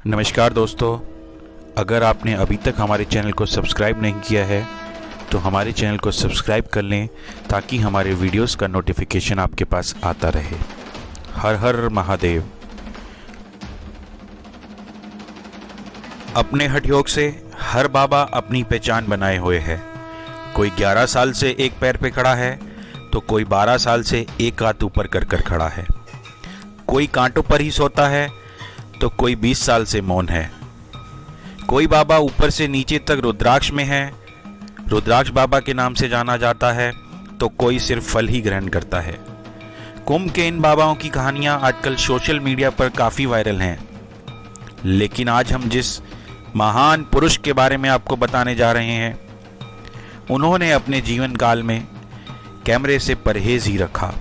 नमस्कार दोस्तों, अगर आपने अभी तक हमारे चैनल को सब्सक्राइब नहीं किया है तो हमारे चैनल को सब्सक्राइब कर लें ताकि हमारे वीडियोस का नोटिफिकेशन आपके पास आता रहे। हर हर महादेव। अपने हठ योग से हर बाबा अपनी पहचान बनाए हुए है। कोई 11 साल से एक पैर पे खड़ा है तो कोई 12 साल से एक हाथ ऊपर कर कर खड़ा है। कोई कांटों पर ही सोता है तो कोई 20 साल से मौन है। कोई बाबा ऊपर से नीचे तक रुद्राक्ष में है, रुद्राक्ष बाबा के नाम से जाना जाता है, तो कोई सिर्फ फल ही ग्रहण करता है। कुंभ के इन बाबाओं की कहानियां आजकल सोशल मीडिया पर काफ़ी वायरल हैं, लेकिन आज हम जिस महान पुरुष के बारे में आपको बताने जा रहे हैं, उन्होंने अपने जीवन काल में कैमरे से परहेज ही रखा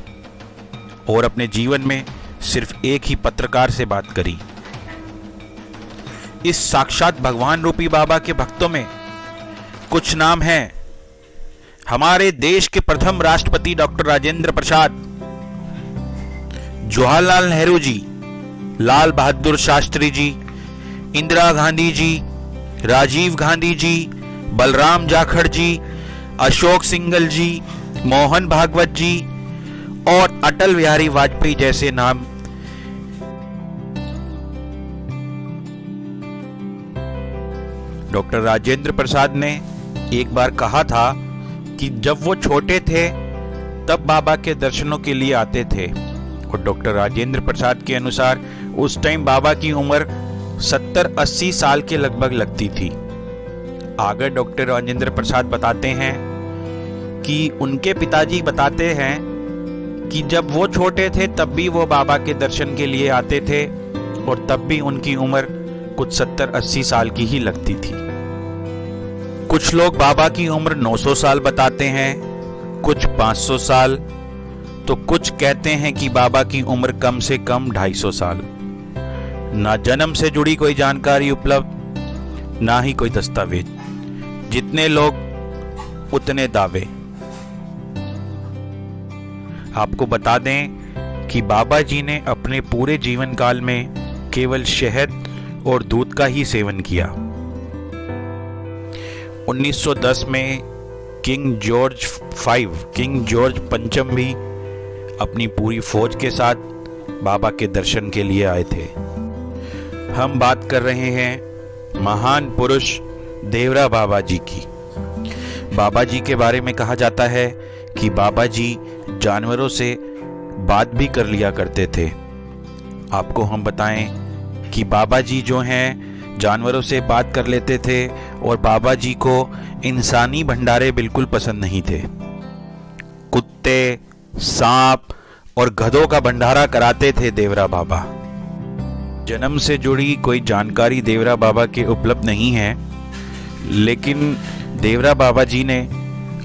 और अपने जीवन में सिर्फ एक ही पत्रकार से बात करी। इस साक्षात भगवान रूपी बाबा के भक्तों में कुछ नाम हैं। हमारे देश के प्रथम राष्ट्रपति डॉक्टर राजेंद्र प्रसाद, जवाहरलाल नेहरू जी, लाल बहादुर शास्त्री जी, इंदिरा गांधी जी, राजीव गांधी जी, बलराम जाखड़ जी, अशोक सिंघल जी, मोहन भागवत जी और अटल बिहारी वाजपेयी जैसे नाम डॉक्टर राजेंद्र प्रसाद ने एक बार कहा था कि जब वो छोटे थे तब बाबा के दर्शनों के लिए आते थे, और डॉक्टर राजेंद्र प्रसाद के अनुसार उस टाइम बाबा की उम्र 70-80 साल के लगभग लगती थी। आगे डॉक्टर राजेंद्र प्रसाद बताते हैं कि उनके पिताजी बताते हैं कि जब वो छोटे थे तब भी वो बाबा के दर्शन के लिए आते थे और तब भी उनकी उम्र कुछ 70-80 साल की ही लगती थी। कुछ लोग बाबा की उम्र 900 साल बताते हैं, कुछ 500 साल, तो कुछ कहते हैं कि बाबा की उम्र कम से कम 250 साल। ना जन्म से जुड़ी कोई जानकारी उपलब्ध, ना ही कोई दस्तावेज। जितने लोग उतने दावे। आपको बता दें कि बाबा जी ने अपने पूरे जीवन काल में केवल शहद और दूध का ही सेवन किया। 1910 में किंग जॉर्ज पंचम भी अपनी पूरी फौज के साथ बाबा के दर्शन के लिए आए थे। हम बात कर रहे हैं महान पुरुष देवरा बाबा जी की। बाबा जी के बारे में कहा जाता है कि बाबा जी जानवरों से बात भी कर लिया करते थे। आपको हम बताएं कि बाबा जी जो हैं जानवरों से बात कर लेते थे और बाबा जी को इंसानी भंडारे बिल्कुल पसंद नहीं थे। कुत्ते, सांप और गधों का भंडारा कराते थे देवरा बाबा। जन्म से जुड़ी कोई जानकारी देवरा बाबा के उपलब्ध नहीं है, लेकिन देवरा बाबा जी ने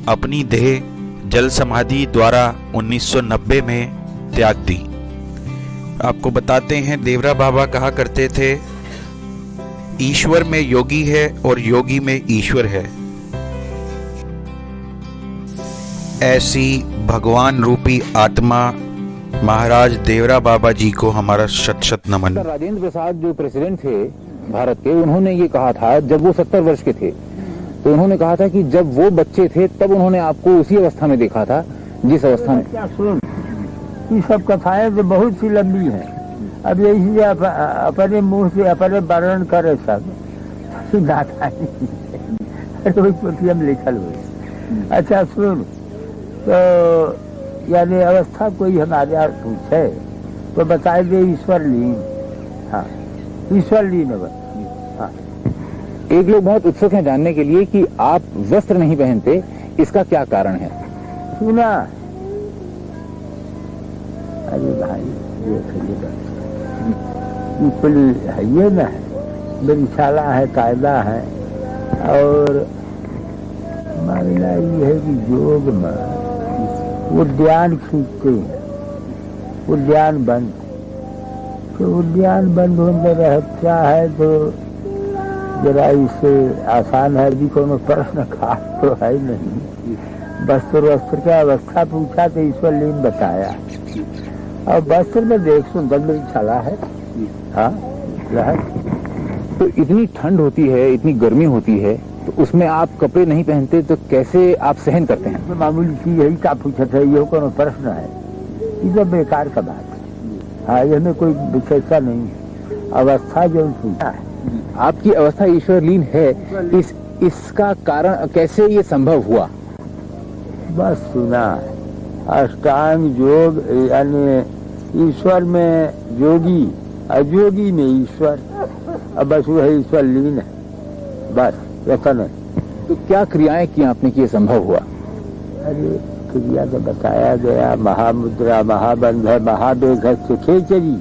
अपनी देह जल समाधि द्वारा 1990 में त्याग दी। आपको बताते हैं देवरा बाबा कहा करते थे, ईश्वर में योगी है और योगी में ईश्वर है। ऐसी भगवान रूपी आत्मा महाराज देवरा बाबा जी को हमारा शत शत नमन। राजेंद्र प्रसाद जो प्रेसिडेंट थे भारत के, उन्होंने ये कहा था जब वो 70 वर्ष के थे, तो उन्होंने कहा था कि जब वो बच्चे थे तब उन्होंने आपको उसी अवस्था में देखा था जिस अवस्था में। क्या सुन, ये सब कथाएं तो बहुत सी लंबी हैं। अब यही अपने मुंह से अपने वर्णन करे सब हम लिखल हुए। अच्छा सुन, तो यानी अवस्था कोई हमारे यहाँ पूछे तो बताए दे ईश्वर लीन। हाँ, ईश्वर लीन। हाँ, एक लोग बहुत उत्सुक हैं जानने के लिए कि आप वस्त्र नहीं पहनते, इसका क्या कारण है? सुना, अरे भाई ये ना है, बंशाला है, कायदा है, और मामला ये है कि योग में उद्यान खींचते हैं, उद्यान बंद, तो उद्यान बंद होने रहता है तो जरा इससे आसान है भी कोनो प्रश्न खास तो है नहीं। वस्त्र की अवस्था पूछा तो ईश्वर लीन बताया, और वस्त्र में देख सुंदर मेरी छला है। हाँ, तो इतनी ठंड होती है, इतनी गर्मी होती है, तो उसमें आप कपड़े नहीं पहनते तो कैसे आप सहन करते हैं? तो मामूली चीज यही का पूछत है, ये कोनो प्रश्न है, ये तो बेकार का बात है। हाँ, इसमें कोई विशेषता नहीं है, अवस्था जो पूछा है। आपकी अवस्था ईश्वरलीन है, इसका कारण कैसे ये संभव हुआ? बस सुना है, अष्टांग योग यानी ईश्वर में योगी, अयोगी में ईश्वर, अब बस वो है ईश्वर लीन है, बस यतन है। तो क्या क्रियाएं की आपने कि ये संभव हुआ? अरे क्रिया तो बताया गया, महामुद्रा, महाबंध, महावेग, खेचरी,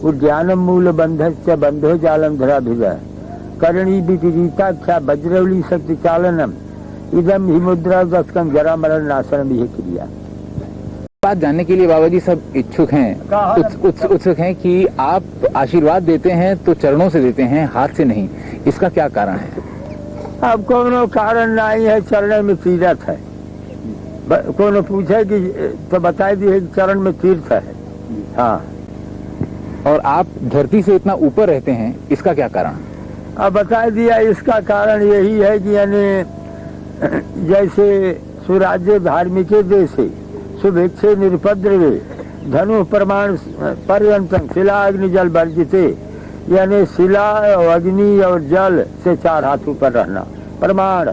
उद्यानम मूल बंधस्य बंधो जालम धरा भिजा, करणी विपरीताख्या वज्रवली शक्ति चालनम, इदम ही मुद्रा दस्कम जरा मरण नाशनम, यह क्रिया। बात जानने के लिए बाबा जी सब इच्छुक हैं, उत्सुक हैं कि आप आशीर्वाद देते हैं तो चरणों से देते हैं, हाथ से नहीं, इसका क्या कारण है? अब कोनो कारण नहीं है, चरण में तीर्थ है। कोनो पूछे कि तो बताई दी है कि चरण में तीर्थ है। हाँ, और आप धरती से इतना ऊपर रहते हैं, इसका क्या कारण? अब बता दिया, इसका कारण यही है कि यानी जैसे सुराज्य धार्मिक देशे शुभेच्छे निरुपद्रवे धनु प्रमाण पर्यंतम शिला अग्नि जल वर्जिते, यानी शिला, अग्नि और जल से 4 हाथ ऊपर रहना प्रमाण।